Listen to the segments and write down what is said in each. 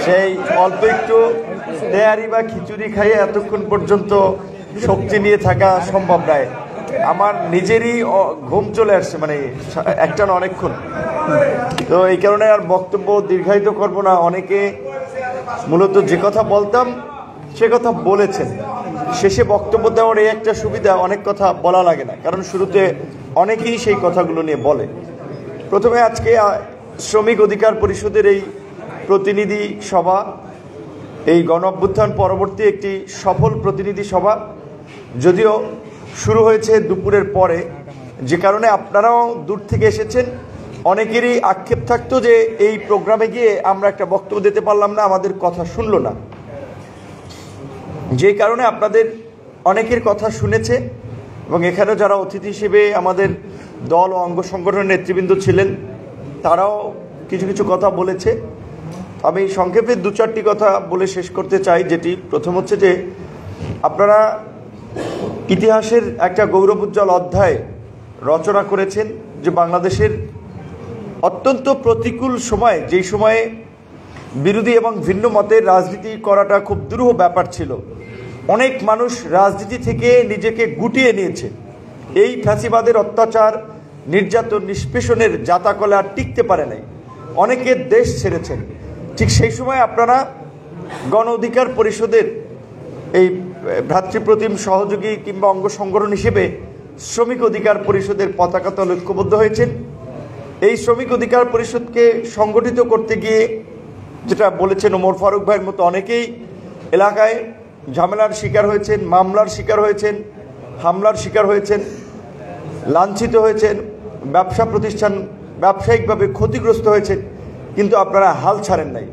সেই অল্প একটু তেয়ারি বা খিচুড়ি খাইয়ে এতক্ষণ পর্যন্ত শক্তি নিয়ে থাকা সম্ভব নয়। আমার নিজেরই ঘুম চলে আসছে, মানে একটা না অনেকক্ষণ। তো এই কারণে আর বক্তব্য দীর্ঘায়িত করব না। অনেকে মূলত যে কথা বলতাম সে কথা বলেছেন। শেষে বক্তব্য দেওয়ার এই একটা সুবিধা, অনেক কথা বলা লাগে না, কারণ শুরুতে অনেকেই সেই কথাগুলো নিয়ে বলে। প্রথমে আজকে শ্রমিক অধিকার পরিষদের এই প্রতিনিধি সভা, এই গণ অভ্যুত্থান পরবর্তী একটি সফল প্রতিনিধি সভা, যদিও শুরু হয়েছে দুপুরের পরে, যে কারণে আপনারাও দূর থেকে এসেছেন। অনেকেরই আক্ষেপ থাকতো যে এই প্রোগ্রামে গিয়ে আমরা একটা বক্তব্য দিতে পারলাম না, আমাদের কথা শুনলো না। যে কারণে আপনাদের অনেকের কথা শুনেছে, এবং এখানে যারা অতিথি হিসেবে আমাদের দল ও অঙ্গ সংগঠনের নেতৃবৃন্দ ছিলেন তারাও কিছু কিছু কথা বলেছে। আমি সংক্ষেপে দু চারটি কথা বলে শেষ করতে চাই। যেটি প্রথম হচ্ছে যে আপনারা ইতিহাসের একটা গৌরবোজ্জ্বল অধ্যায় রচনা করেছেন, যে বাংলাদেশের অত্যন্ত প্রতিকূল সময়, যেই সময়ে বিরোধী এবং ভিন্ন মতের রাজনীতি করাটা খুব দুরূহ ব্যাপার ছিল, অনেক মানুষ রাজনীতি থেকে নিজেকে গুটিয়ে নিয়েছে। এই ফ্যাসিবাদের অত্যাচার, নির্যাতন, নিষ্পেষণের জাতাকলে আর টিকতে পারে নাই, অনেকে দেশ ছেড়েছেন। ঠিক সেই সময় আপনারা গণ অধিকার পরিষদের এই ভ্রাতৃপ্রতিম সহযোগী কিংবা অঙ্গ সংগঠন হিসেবে শ্রমিক অধিকার পরিষদের পতাকা তলে ঐক্যবদ্ধ হয়েছেন। এই শ্রমিক অধিকার পরিষদকে সংগঠিত করতে গিয়ে, যেটা বলেছেন ওমর ফারুক ভাইয়ের মতো অনেকেই এলাকায় ঝামেলার শিকার হয়েছেন, মামলার শিকার হয়েছেন, হামলার শিকার হয়েছেন, লাঞ্ছিত হয়েছেন, ব্যবসা প্রতিষ্ঠান ব্যবসায়িকভাবে ক্ষতিগ্রস্ত হয়েছেন, কিন্তু আপনারা হাল ছাড়েন নাই।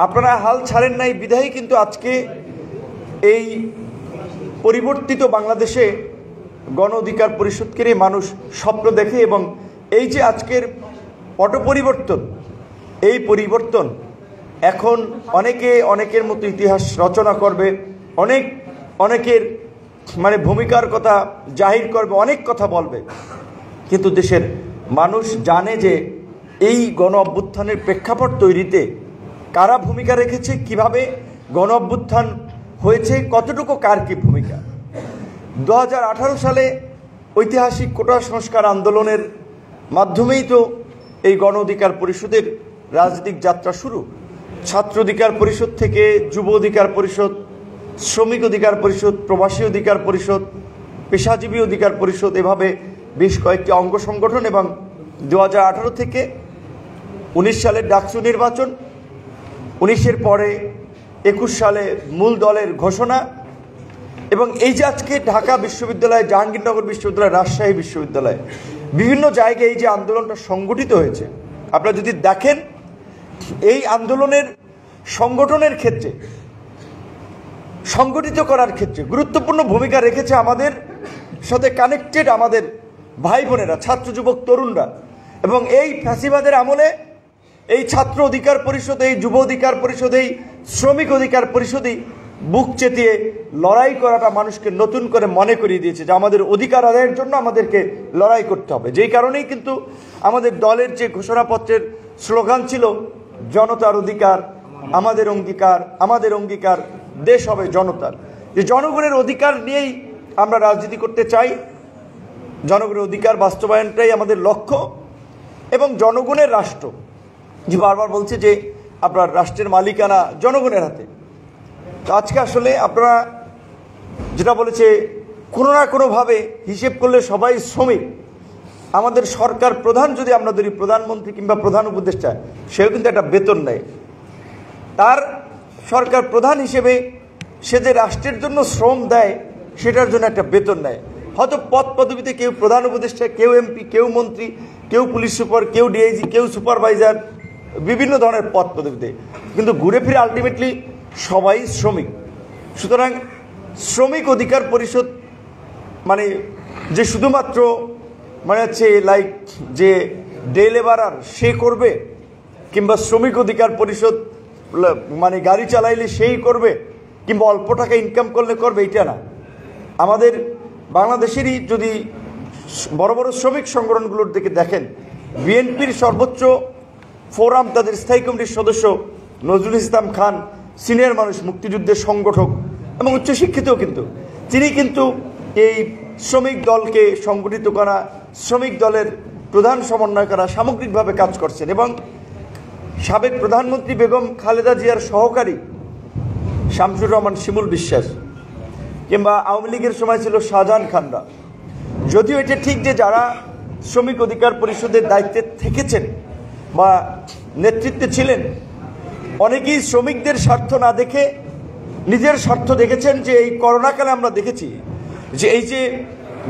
আপনারা হাল ছাড়েন নাই বিধায়ী কিন্তু আজকে এই পরিবর্তিত বাংলাদেশে গণ অধিকার পরিষদকে নিয়ে মানুষ স্বপ্ন দেখে, এবং এই যে আজকের পট পরিবর্তন, এই পরিবর্তন এখন অনেকের মতো ইতিহাস রচনা করবে, অনেকের মানে ভূমিকার কথা জাহির করবে, অনেক কথা বলবে, কিন্তু দেশের মানুষ জানে যে এই গণ অভ্যুত্থানের প্রেক্ষাপট তৈরিতে কারা ভূমিকা রেখেছে, কিভাবে গণ অভ্যুত্থান হয়েছে, কতটুকু কার কি ভূমিকা। 2018 সালে ঐতিহাসিক কোটা সংস্কার আন্দোলনের মাধ্যমেই তো এই গণ অধিকার পরিষদের রাজনৈতিক যাত্রা শুরু। ছাত্র অধিকার পরিষদ থেকে যুব অধিকার পরিষদ, শ্রমিক অধিকার পরিষদ, প্রবাসী অধিকার পরিষদ, পেশাজীবী অধিকার পরিষদ, এভাবে বেশ কয়েকটি অঙ্গ সংগঠন, এবং 2018 থেকে 19 সালের ডাকসু নির্বাচন, 19-এর পরে 21 সালে মূল দলের ঘোষণা, এবং এই যে আজকে ঢাকা বিশ্ববিদ্যালয়, জাহাঙ্গীরনগর বিশ্ববিদ্যালয়, রাজশাহী বিশ্ববিদ্যালয়, বিভিন্ন জায়গায় এই যে আন্দোলনটা সংগঠিত হয়েছে, আপনারা যদি দেখেন এই আন্দোলনের সংগঠনের ক্ষেত্রে, সংগঠিত করার ক্ষেত্রে গুরুত্বপূর্ণ ভূমিকা রেখেছে আমাদের সাথে কানেক্টেড আমাদের ভাই বোনেরা, ছাত্র যুবক তরুণরা। এবং এই ফ্যাসিবাদের আমলে এই ছাত্র অধিকার পরিষদ, এই যুব অধিকার পরিষদ, এই শ্রমিক অধিকার পরিষদই বুক চেতিয়ে লড়াই করাটা মানুষকে নতুন করে মনে করিয়ে দিয়েছে যে আমাদের অধিকার আদায়ের জন্য আমাদেরকে লড়াই করতে হবে। যেই কারণেই কিন্তু আমাদের দলের যে ঘোষণাপত্রের স্লোগান ছিল, জনতার অধিকার আমাদের অঙ্গীকার, আমাদের অঙ্গীকার দেশ হবে জনতার। যে জনগণের অধিকার নিয়েই আমরা রাজনীতি করতে চাই, জনগণের অধিকার বাস্তবায়নটাই আমাদের লক্ষ্য, এবং জনগণের রাষ্ট্র, যে বারবার বলছে যে আপনার রাষ্ট্রের মালিকানা জনগণের হাতে। তো আজকে আসলে আপনারা যেটা বলেছে, কোনো না কোনোভাবে হিসেব করলে সবাই শ্রমিক। আমাদের সরকার প্রধান যদি আমরা ধরি, প্রধানমন্ত্রী কিংবা প্রধান উপদেষ্টা, সেও কিন্তু একটা বেতন নেয়। তার সরকার প্রধান হিসেবে সে যে রাষ্ট্রের জন্য শ্রম দেয়, সেটার জন্য একটা বেতন নেয়। হয়তো পদ পদবিতে কেউ প্রধান উপদেষ্টা, কেউ এমপি, কেউ মন্ত্রী, কেউ পুলিশ সুপার, কেউ ডিআইজি, কেউ সুপারভাইজার, বিভিন্ন ধরনের পদ পদবিতে, কিন্তু ঘুরে ফিরে আলটিমেটলি সবাই শ্রমিক। সুতরাং শ্রমিক অধিকার পরিষদ মানে যে শুধুমাত্র মানে হচ্ছে লাইক যে ডে লেবারার সে করবে, কিংবা শ্রমিক অধিকার পরিষদ মানে গাড়ি চালাইলে সেই করবে, কিংবা অল্প টাকা ইনকাম করলে করবে, এটা না। আমাদের বাংলাদেশেরই যদি বড় বড় শ্রমিক সংগঠনগুলোর দিকে দেখেন, বিএনপির সর্বোচ্চ ফোরাম, তাদের স্থায়ী কমিটির সদস্য নজরুল ইসলাম খান সিনিয়র মানুষ, মুক্তিযুদ্ধের সংগঠক এবং উচ্চশিক্ষিতও, কিন্তু তিনি কিন্তু এই শ্রমিক দলকে সংগঠিত করা, শ্রমিক দলের প্রধান সমন্বয় করা, সামগ্রিকভাবে কাজ করছেন। এবং সাবেক প্রধানমন্ত্রী বেগম খালেদা জিয়ার সহকারী শামসুর রহমান শিমুল বিশ্বাস কিংবা আওয়ামী লীগের সময় ছিল শাহজাহান খানরা, যদিও এটা ঠিক যে যারা শ্রমিক অধিকার পরিষদের দায়িত্বে থেকেছেন বা নেতৃত্বে ছিলেন, অনেকেই শ্রমিকদের স্বার্থ না দেখে নিজের স্বার্থ দেখেছেন। যে এই করোনাকালে আমরা দেখেছি যে এই যে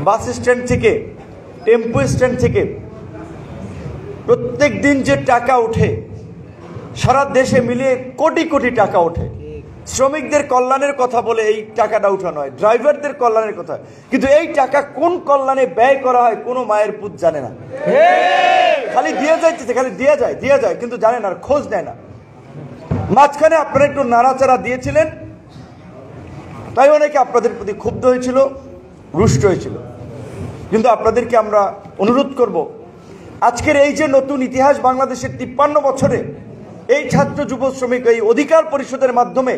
বাস স্ট্যান্ড থেকে, টেম্পো স্ট্যান্ড থেকে প্রত্যেক দিন যে টাকা ওঠে, সারা দেশে মিলিয়ে কোটি কোটি টাকা ওঠে, শ্রমিকদের কল্যাণের কথা বলে এই টাকাটা উঠানো হয়, ড্রাইভারদের কল্যাণের কথা, কিন্তু এই টাকা কোন কল্যাণে ব্যয় করা হয় কোনো মায়ের পুত জানে না। খালি দিয়ে যাইতেছে, খালি দিয়ে যায় কিন্তু জানে না, খোঁজ নেয় না। মাঝখানে আপনারা একটু নাড়াচাড়া দিয়েছিলেন, তাই অনেকে আপনাদের প্রতি ক্ষুব্ধ হয়েছিল, রুষ্ট হয়েছিল। কিন্তু আপনাদেরকে আমরা অনুরোধ করব, আজকের এই যে নতুন ইতিহাস বাংলাদেশের 53 বছরে এই ছাত্র যুব শ্রমিক এই অধিকার পরিষদের মাধ্যমে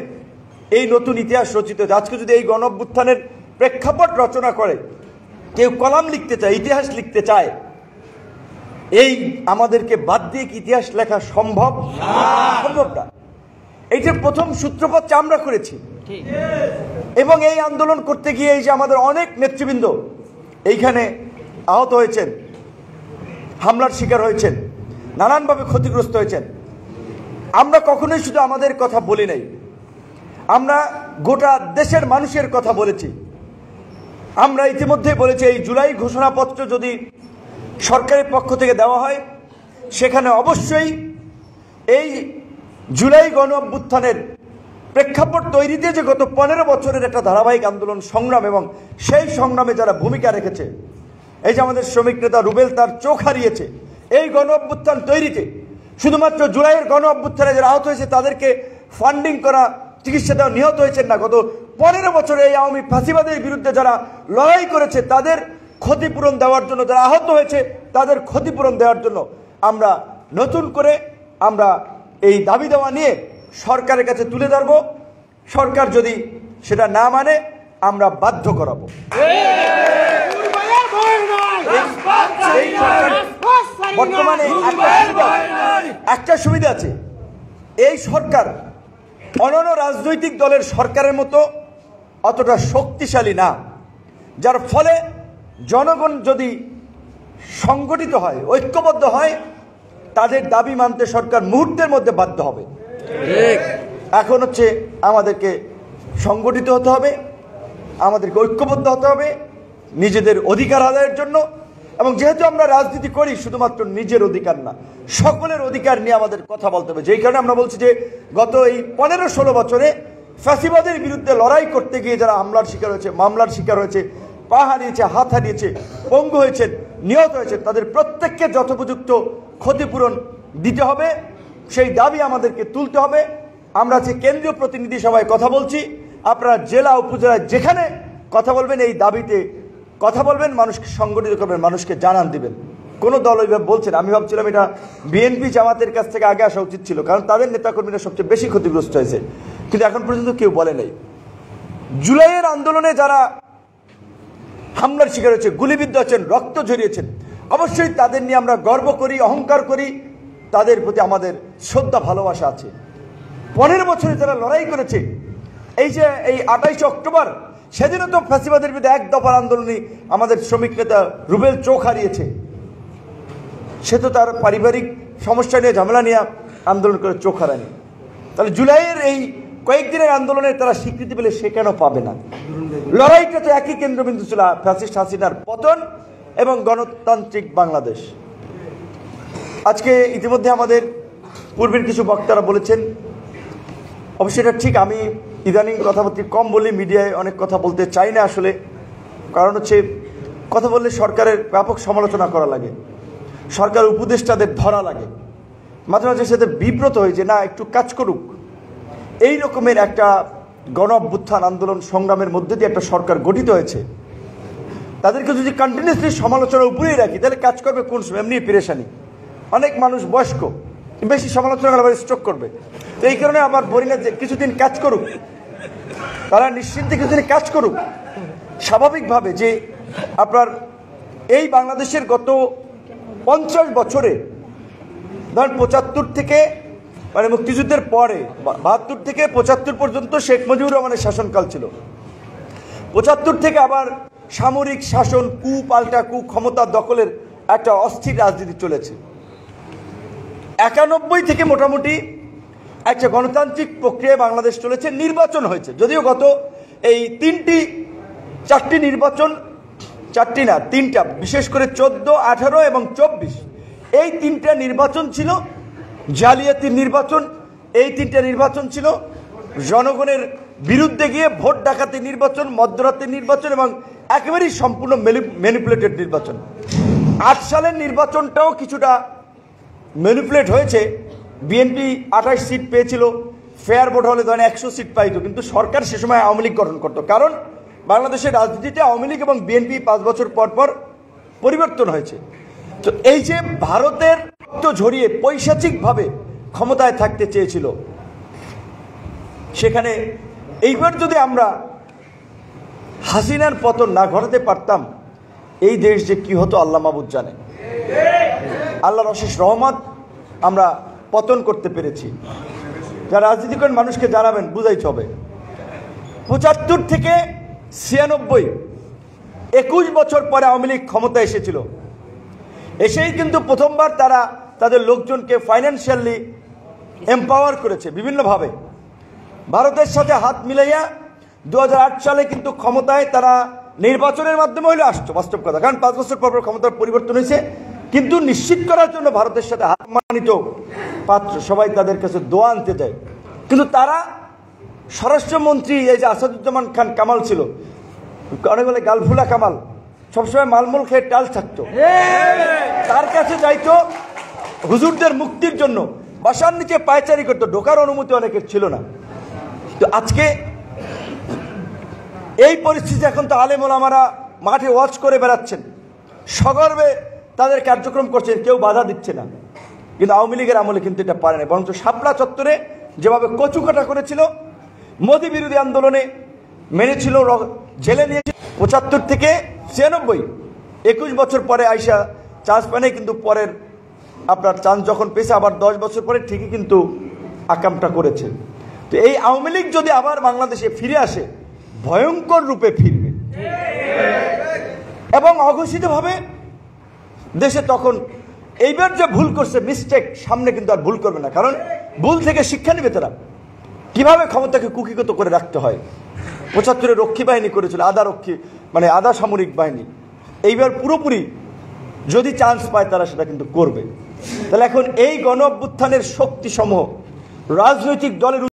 এই নতুন ইতিহাস রচিত হয়েছে। আজকে যদি এই গণ অভ্যুত্থানের প্রেক্ষাপট রচনা করে কেউ কলাম লিখতে চায়, ইতিহাস লিখতে চায়, এই আমাদেরকে বাদ দিয়ে কি ইতিহাস লেখা সম্ভব? সম্ভব না। এইটার প্রথম সূত্রপাত আমরা করেছি এবং এই আন্দোলন করতে গিয়ে এই যে আমাদের অনেক নেতৃবৃন্দ এইখানে আহত হয়েছেন, হামলার শিকার হয়েছেন, নানানভাবে ক্ষতিগ্রস্ত হয়েছেন। আমরা কখনোই শুধু আমাদের কথা বলি নাই, আমরা গোটা দেশের মানুষের কথা বলেছি। আমরা ইতিমধ্যে বলেছি এই জুলাই ঘোষণাপত্র যদি সরকারের পক্ষ থেকে দেওয়া হয়, সেখানে অবশ্যই এই জুলাই গণ অভ্যুত্থানের প্রেক্ষাপট তৈরিতে যে গত 15 বছরের একটা ধারাবাহিক আন্দোলন সংগ্রাম এবং সেই সংগ্রামে যারা ভূমিকা রেখেছে, এই যে আমাদের শ্রমিক নেতা রুবেল তার চোখ হারিয়েছে এই গণ অভ্যুত্থান তৈরিতে, শুধুমাত্র জুলাইয়ের গণ অভ্যুত্থানে যারা আহত হয়েছে তাদেরকে ফান্ডিং করা, চিকিৎসা দেওয়া, নিহত হয়েছেন না, গত 15 বছরে এই আওয়ামী ফাঁসিবাদের বিরুদ্ধে যারা লড়াই করেছে তাদের ক্ষতিপূরণ দেওয়ার জন্য, যারা আহত হয়েছে তাদের ক্ষতিপূরণ দেওয়ার জন্য আমরা নতুন করে আমরা এই দাবি দেওয়া নিয়ে সরকারের কাছে তুলে ধরব। সরকার যদি সেটা না মানে আমরা বাধ্য করাবো। বর্তমানে একটা সুবিধা আছে, এই সরকার অন্যান্য রাজনৈতিক দলের সরকারের মতো অতটা শক্তিশালী না, যার ফলে জনগণ যদি সংগঠিত হয়, ঐক্যবদ্ধ হয়, তাদের দাবি মানতে সরকার মুহূর্তের মধ্যে বাধ্য হবে। এখন হচ্ছে আমাদেরকে সংগঠিত হতে হবে, আমাদেরকে ঐক্যবদ্ধ হতে হবে নিজেদের অধিকার আদায়ের জন্য। এবং যেহেতু আমরা রাজনীতি করি শুধুমাত্র নিজের অধিকার না, সকলের অধিকার নিয়ে আমাদের কথা বলতে হবে। যেই কারণে আমরা বলছি যে গত এই 15-16 বছরে ফ্যাসিবাদের বিরুদ্ধে লড়াই করতে গিয়ে যারা হামলার শিকার হয়েছে, মামলার শিকার হয়েছে, পা হারিয়েছে, হাত হারিয়েছে, পঙ্গু হয়েছেন, নিহত হয়েছে, তাদের প্রত্যেককে যথোপযুক্ত ক্ষতিপূরণ দিতে হবে, সেই দাবি আমাদেরকে তুলতে হবে। আমরা যে কেন্দ্রীয় প্রতিনিধি সভায় কথা বলছি, আপনারা জেলা উপজেলায় যেখানে কথা বলবেন এই দাবিতে কথা বলবেন, মানুষকে সংগঠিত করবেন, মানুষকে জানান দিবেন। কোনো দল ওইভাবে বলছেন, আমি ভাবছিলাম এটা বিএনপি জামাতের কাছ থেকে আগে আসা উচিত ছিল, কারণ তাদের নেতাকর্মীরা সবচেয়ে বেশি ক্ষতিগ্রস্ত হয়েছে, কিন্তু এখন পর্যন্ত কেউ বলে নাই। জুলাইয়ের আন্দোলনে যারা হামলার শিকার হয়েছে, গুলিবিদ্ধ হয়েছেন, রক্ত ঝরিয়েছেন, অবশ্যই তাদের নিয়ে আমরা গর্ব করি, অহংকার করি, তাদের প্রতি আমাদের শ্রদ্ধা ভালোবাসা আছে। 15 বছরে যারা লড়াই করেছে, এই যে এই 28 অক্টোবর সেদিনও তো ফ্যাসিবাদের বিরুদ্ধে এক দফার আন্দোলনে আমাদের শ্রমিক নেতা রুবেল চোখ হারিয়েছে, সে তো তার পারিবারিক সমস্যা নিয়ে, ঝামেলা নিয়ে আন্দোলন করে চোখ হারায়নি। তাহলে জুলাইয়ের এই কয়েকদিনের আন্দোলনের তারা স্বীকৃতি পেলে সে কেন পাবে না? লড়াইটা তো একই কেন্দ্রবিন্দু ছিল, ফ্যাসিস্ট হাসিনার পতন এবং গণতান্ত্রিক বাংলাদেশ। আজকে ইতিমধ্যে আমাদের পূর্বের কিছু বক্তারা বলেছেন, অবশ্যই এটা ঠিক, আমি ইদানিং কথাবার্তা কম বলি, মিডিয়ায় অনেক কথা বলতে চাই না আসলে, কারণ হচ্ছে কথা বললে সরকারের ব্যাপক সমালোচনা করা লাগে, সরকার উপদেষ্টাদের ধরা লাগে, মাঝে মাঝে সাথে বিব্রত হয়েছে, না একটু কাজ করুক। এই রকমের একটা গণ অভ্যুত্থান আন্দোলন সংগ্রামের মধ্যে দিয়ে একটা সরকার গঠিত হয়েছে, তাদেরকে যদি কন্টিনিউসলি সমালোচনার উপরেই রাখি তাহলে কাজ করবে কোন সময়? এমনি পেরেশানি। অনেক মানুষ বয়স্ক, বেশি সমালোচনা করলে আবার স্ট্রোক করবে। তো এই কারণে আমার বলি না যে কিছুদিন কাজ করুক, তারা নিশ্চিন্তে কিছুদিন কাজ করুক স্বাভাবিকভাবে। যে আপনার এই বাংলাদেশের গত 50 বছরে ধরেন 75 থেকে মানে মুক্তিযুদ্ধের পরে 72 থেকে 75 পর্যন্ত শেখ মুজিবুর রহমানের শাসনকাল ছিল। 75 থেকে আবার সামরিক শাসন, কু পাল্টা কু, ক্ষমতা দখলের একটা অস্থির রাজনীতি চলেছে। 91 থেকে মোটামুটি একটা গণতান্ত্রিক প্রক্রিয়ায় বাংলাদেশ চলেছে, নির্বাচন হয়েছে। যদিও গত এই চারটি নির্বাচন, চারটি না তিনটা, বিশেষ করে 14, 18 এবং 24, এই তিনটা নির্বাচন ছিল জালিয়াতির নির্বাচন। এই তিনটা নির্বাচন ছিল জনগণের বিরুদ্ধে গিয়ে ভোট ডাকাতি নির্বাচন, মধ্যরাতের নির্বাচন এবং একেবারেই সম্পূর্ণ ম্যানিপুলেটেড নির্বাচন। 8 সালের নির্বাচনটাও কিছুটা ম্যানিপুলেট হয়েছে। বিএনপি 28 সিট পেয়েছিল, ফেয়ার ভোট হলে ধরেন 100 সিট পাইত, কিন্তু সরকার সে সময় আওয়ামী লীগ গঠন করতো। কারণ বাংলাদেশের রাজনীতিতে আওয়ামী লীগ এবং বিএনপি 5 বছর পর পর পরিবর্তন হয়েছে। তো এই যে ভারতের রক্ত ঝরিয়ে পৈশাচিকভাবে ক্ষমতায় থাকতে চেয়েছিল, সেখানে এইবার যদি আমরা হাসিনার পতন না ঘটাতে পারতাম, এই দেশ যে কি হতো আল্লাহ মাবুদ জানে। আল্লাহর অশেষ রহমত আমরা পতন করতে পেরেছি। যারা রাজনীতি করেন মানুষকে জানাবেন, বুঝাইতে হবে। 75 থেকে 96, 21 বছর পরে আওয়ামী লীগ ক্ষমতা এসেছিল। এসেই কিন্তু প্রথমবার তারা তাদের লোকজনকে ফাইন্যান্সিয়ালি এম্পাওয়ার করেছে বিভিন্নভাবে। ভারতের সাথে হাত মিলাইয়া 2008 সালে কিন্তু ক্ষমতায় তারা নির্বাচনের মাধ্যমে হলে আসতো, বাস্তব কথা। কারণ 5 বছর পর ক্ষমতার পরিবর্তন হয়েছে, কিন্তু নিশ্চিত করার জন্য ভারতের সাথে হাত মানিত পাত্র সবাই তাদের কাছে দোয়া আনতে যায়। কিন্তু তারা স্বরাষ্ট্রমন্ত্রী এই যে আসাদুজ্জামান খান কামাল ছিল, অনেক বলে গালফুলা কামাল, সবসময় মালমূল খেয়ে টাল থাকতো, তার কাছে যাইতো হুজুরদের মুক্তির জন্য, বাসার নিচে পায়চারি করতো, ঢোকার অনুমতি অনেকের ছিল না। তো আজকে এই পরিস্থিতি, এখন তো আলেম ওলামারা মাঠে ওয়াচ করে বেড়াচ্ছেন, সগর্বে তাদের কার্যক্রম করছেন, কেউ বাধা দিচ্ছে না। কিন্তু আওয়ামী লীগের আমলে কিন্তু এটা পারে না, বরঞ্চ শাপলা চত্বরে যেভাবে কচুকাটা করেছিল, মোদী বিরোধী আন্দোলনে মেনেছিল, জেলে নিয়েছিল। 75 থেকে 96, 21 বছর পরে আইসা চান্স পানে, কিন্তু পরের আপনার চান্স যখন পেয়েছে আবার 10 বছর পরে ঠিকই কিন্তু আকামটা করেছে। তো এই আওয়ামী লীগ যদি আবার বাংলাদেশে ফিরে আসে, ভয়ঙ্কর রূপে ফিরবে এবং অঘোষিতভাবে দেশে তখন এইবার যে ভুল করছে, মিস্টেক, সামনে কিন্তু আর ভুল করবে না। কারণ ভুল থেকে শিক্ষা নেবে তারা, কিভাবে ক্ষমতাকে কুক্ষিগত করে রাখতে হয়। 75-এ রক্ষী বাহিনী করেছিল, আধা সামরিক বাহিনী। এইবার পুরোপুরি যদি চান্স পায় তারা সেটা কিন্তু করবে। তাহলে এখন এই গণ অভ্যুত্থানের শক্তি সমূহ রাজনৈতিক দলের